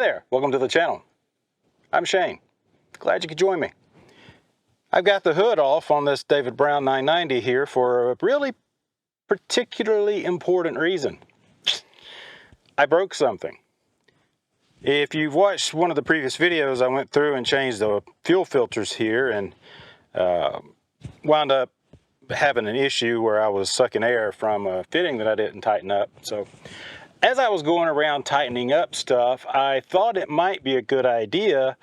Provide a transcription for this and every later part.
there, welcome to the channel. I'm Shane. Glad you could join me. I've got the hood off on this David Brown 990 here for a really particularly important reason. I broke something. If you've watched one of the previous videos, I went through and changed the fuel filters here and wound up having an issue where I was sucking air from a fitting that I didn't tighten up. So as I was going around tightening up stuff, I thought it might be a good idea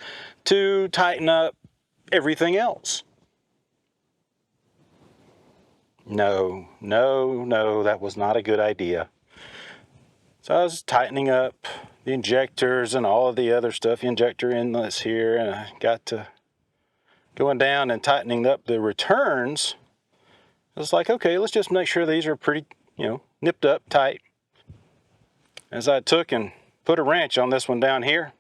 to tighten up everything else. No, that was not a good idea. So I was tightening up the injectors and all of the other stuff, injector inlets here, and I got to going down and tightening up the returns. I was like, okay, let's just make sure these are pretty, nipped up tight. As I took and put a wrench on this one down here,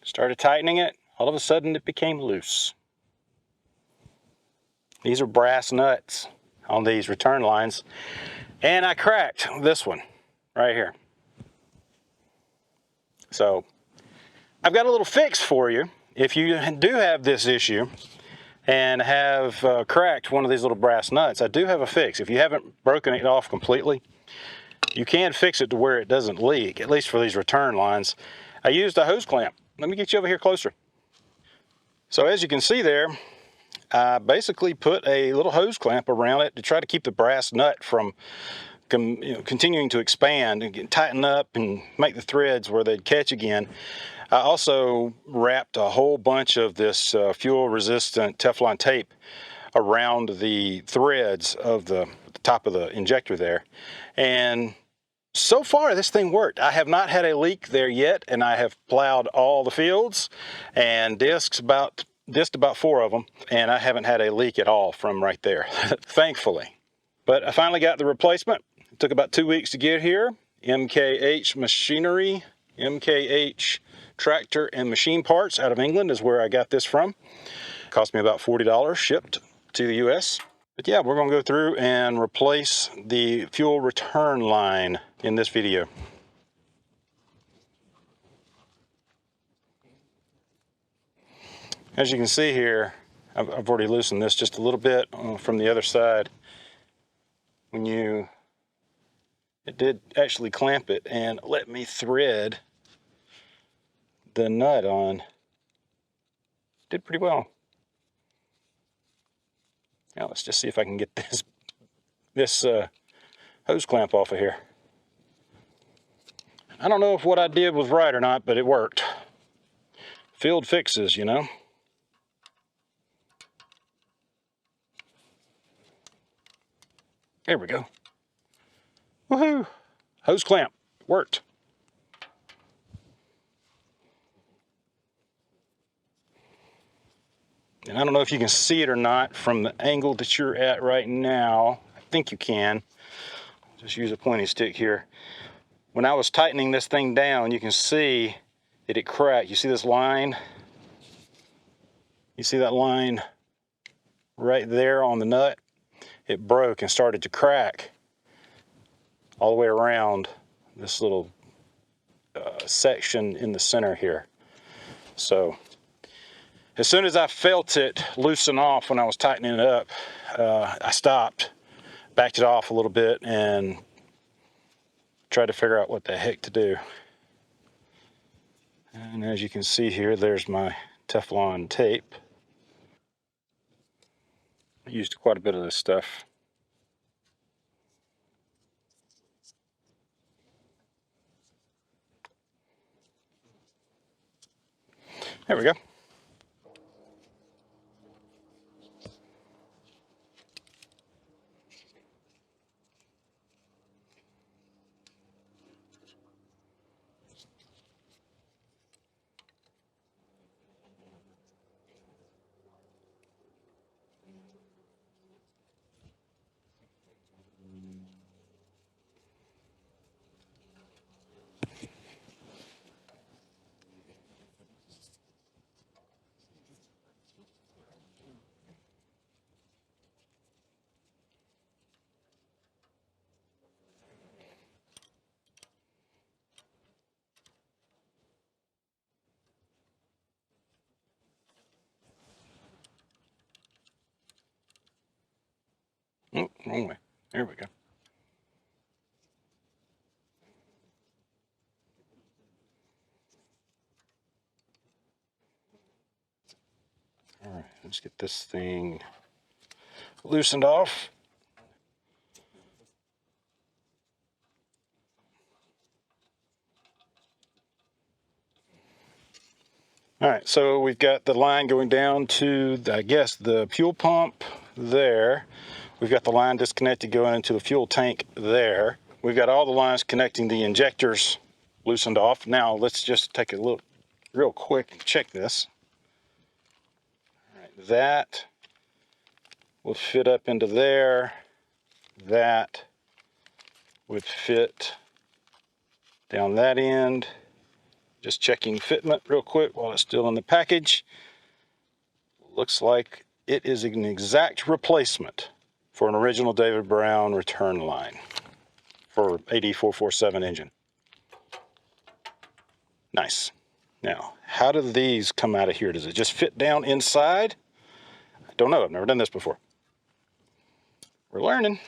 started tightening it, all of a sudden it became loose. These are brass nuts on these return lines, and I cracked this one right here. So I've got a little fix for you. If you do have this issue and have cracked one of these little brass nuts, I do have a fix. If you haven't broken it off completely, you can fix it to where it doesn't leak, at least for these return lines. I used a hose clamp. Let me get you over here closer. So as you can see there, I basically put a little hose clamp around it to try to keep the brass nut from continuing to expand and tighten up and make the threads where they'd catch again. I also wrapped a whole bunch of this fuel resistant Teflon tape around the threads of the top of the injector there. And so far this thing worked. I have not had a leak there yet, and I have plowed all the fields and disced about 4 of them, and I haven't had a leak at all from right there, thankfully. But I finally got the replacement. It took about 2 weeks to get here. MKH Machinery, MKH Tractor and Machine Parts out of England is where I got this from. It cost me about $40 shipped to the US. But yeah, we're going to go through and replace the fuel return line in this video. As you can see here, I've already loosened this just a little bit from the other side. It did actually clamp it and let me thread the nut on. Did pretty well. Now let's just see if I can get this hose clamp off of here. I don't know if what I did was right or not, but it worked. Field fixes, There we go. Woohoo! Hose clamp worked. And I don't know if you can see it or not from the angle that you're at right now. I think you can. Just use a pointing stick here. When I was tightening this thing down, you can see that it cracked. You see this line? You see that line right there on the nut? It broke and started to crack all the way around this little section in the center here. So as soon as I felt it loosen off when I was tightening it up, I stopped, backed it off a little bit, and tried to figure out what the heck to do. And as you can see here, there's my Teflon tape. I used quite a bit of this stuff. There we go. Oh, wrong way. There we go. All right, let's get this thing loosened off. All right, so we've got the line going down to, I guess, the fuel pump there. We've got the line disconnected going into the fuel tank there. We've got all the lines connecting the injectors loosened off. Now let's just take a look real quick and check this. All right, that will fit up into there. That would fit down that end. Just checking fitment real quick while it's still in the package. Looks like it is an exact replacement for an original David Brown return line for AD447 engine. Nice. Now, how do these come out of here? Does it just fit down inside? I don't know. I've never done this before. We're learning.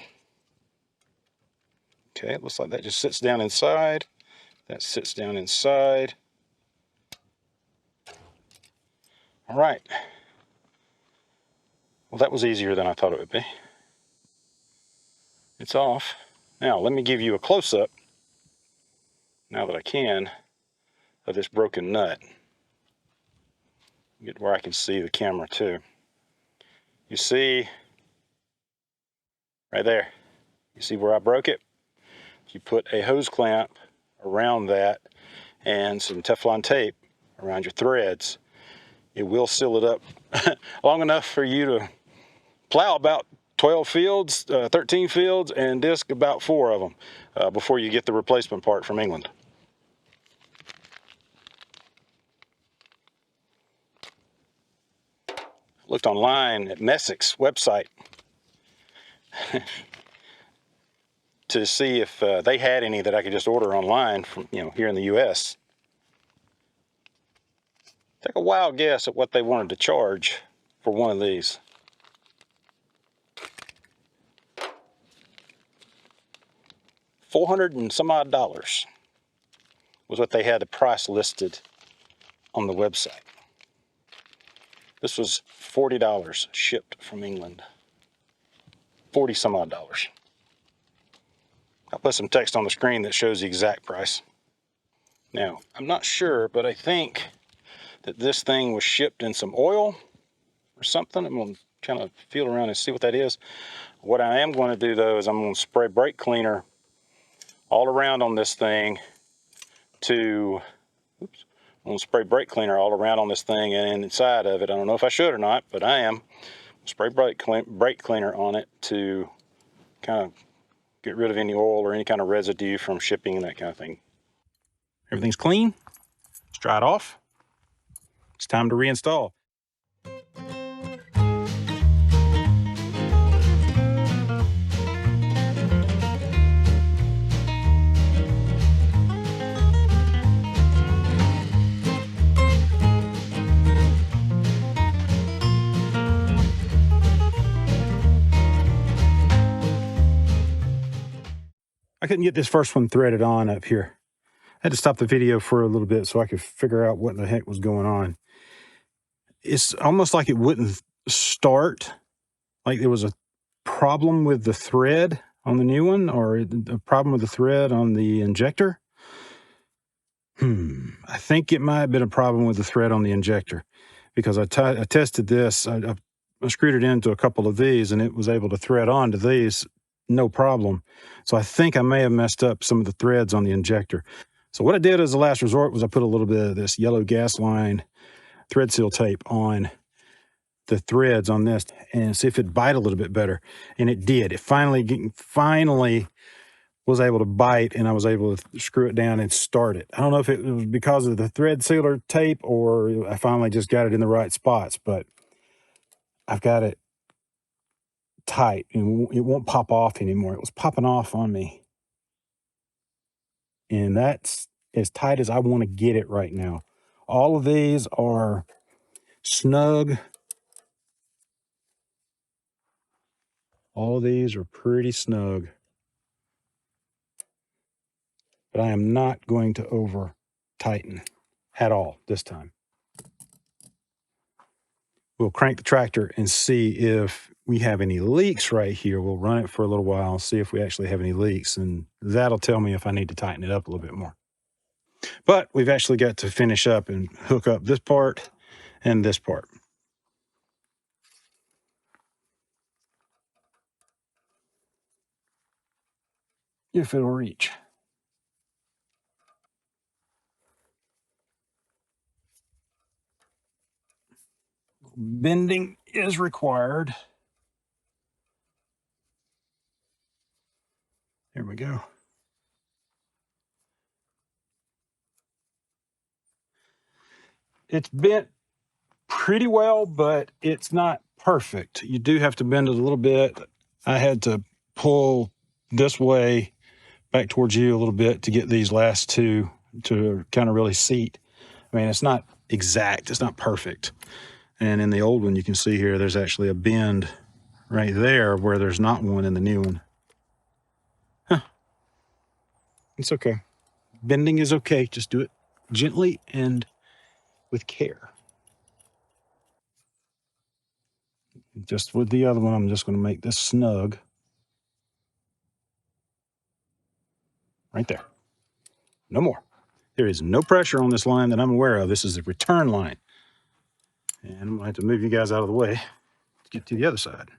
Okay, it looks like that just sits down inside. That sits down inside. All right. Well, that was easier than I thought it would be. It's off. Now, let me give you a close-up, now that I can, of this broken nut. Get where I can see the camera too. You see right there, you see where I broke it? You put a hose clamp around that and some Teflon tape around your threads. It will seal it up long enough for you to plow about 12 fields, 13 fields, and disc about 4 of them before you get the replacement part from England. Looked online at Messic's website to see if they had any that I could just order online from, here in the U.S. Take a wild guess at what they wanted to charge for one of these. $400 and some odd was what they had the price listed on the website. This was $40 shipped from England. 40 some odd dollars. I'll put some text on the screen that shows the exact price. Now, I'm not sure, but I think that this thing was shipped in some oil or something. I'm going to kind of feel around and see what that is. What I am going to do, though, is I'm going to spray brake cleaner all around on this thing I'm going to spray brake cleaner all around on this thing and inside of it. I don't know if I should or not, but I am. Spray brake cleaner on it to kind of get rid of any oil or any kind of residue from shipping and that kind of thing. Everything's clean. Let's dry it off. It's time to reinstall. I couldn't get this first one threaded on up here. I had to stop the video for a little bit so I could figure out what the heck was going on. It's almost like it wouldn't start, like there was a problem with the thread on the new one or a problem with the thread on the injector. I think it might have been a problem with the thread on the injector because I tested this. I screwed it into a couple of these and it was able to thread onto these no problem. So I think I may have messed up some of the threads on the injector. So what I did as a last resort was I put a little bit of this yellow gas line thread seal tape on the threads on this and see if it'd bite a little bit better. And it did. It finally was able to bite and I was able to screw it down and start it. I don't know if it was because of the thread sealer tape or I finally just got it in the right spots, but I've got it tight and it won't pop off anymore. It was popping off on me. And that's as tight as I want to get it right now. All of these are snug All of these are pretty snug. But I am not going to over tighten at all this time. We'll crank the tractor and see if we have any leaks right here. We'll run it for a little while and see if we actually have any leaks, and that'll tell me if I need to tighten it up a little bit more. But we've actually got to finish up and hook up this part and this part. If it'll reach. Bending is required. There we go. It's bent pretty well, but it's not perfect. You do have to bend it a little bit. I had to pull this way back towards you a little bit to get these last two to kind of really seat. I mean, it's not exact, it's not perfect. And in the old one, you can see here, there's actually a bend right there where there's not one in the new one. Huh. It's okay. Bending is okay. Just do it gently and with care. Just with the other one, I'm just going to make this snug. Right there. No more. There is no pressure on this line that I'm aware of. This is the return line. And I'm going to have to move you guys out of the way to get to the other side.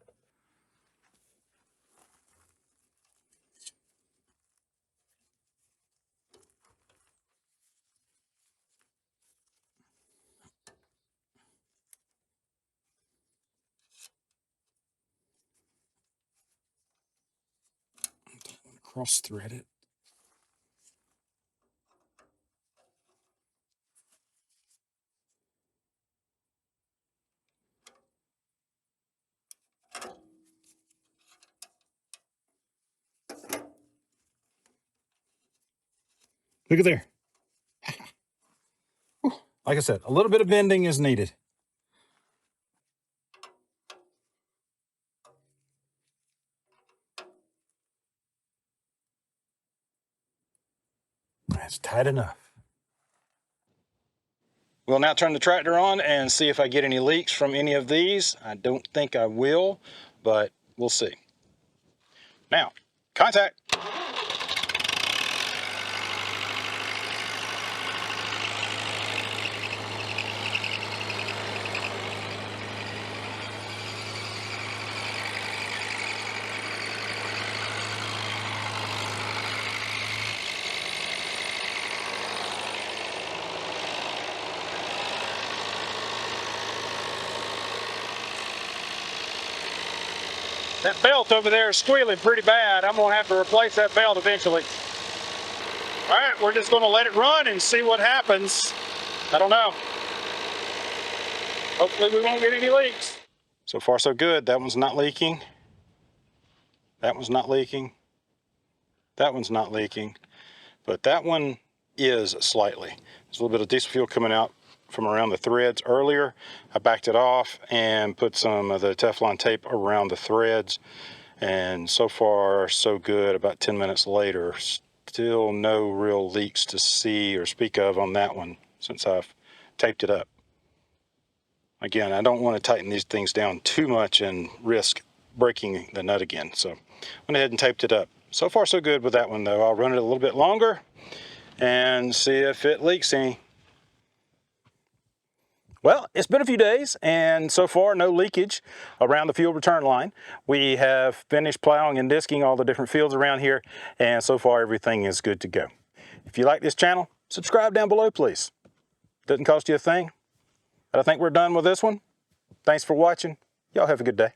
Cross thread it. Look at there. Like I said, a little bit of bending is needed. That's tight enough. We'll now turn the tractor on and see if I get any leaks from any of these. I don't think I will, but we'll see. Now, contact. That belt over there is squealing pretty bad. I'm going to have to replace that belt eventually. All right, we're just going to let it run and see what happens. I don't know. Hopefully we won't get any leaks. So far so good. That one's not leaking. That one's not leaking. That one's not leaking. But that one is slightly. There's a little bit of diesel fuel coming out from around the threads earlier. I backed it off and put some of the Teflon tape around the threads, and so far so good. About 10 minutes later, still no real leaks to see or speak of on that one since I've taped it up. Again, I don't want to tighten these things down too much and risk breaking the nut again, so went ahead and taped it up. So far so good with that one though. I'll run it a little bit longer and see if it leaks any. Well, it's been a few days, and so far no leakage around the fuel return line. We have finished plowing and disking all the different fields around here, and so far everything is good to go. If you like this channel, subscribe down below, please. Doesn't cost you a thing. But I think we're done with this one. Thanks for watching. Y'all have a good day.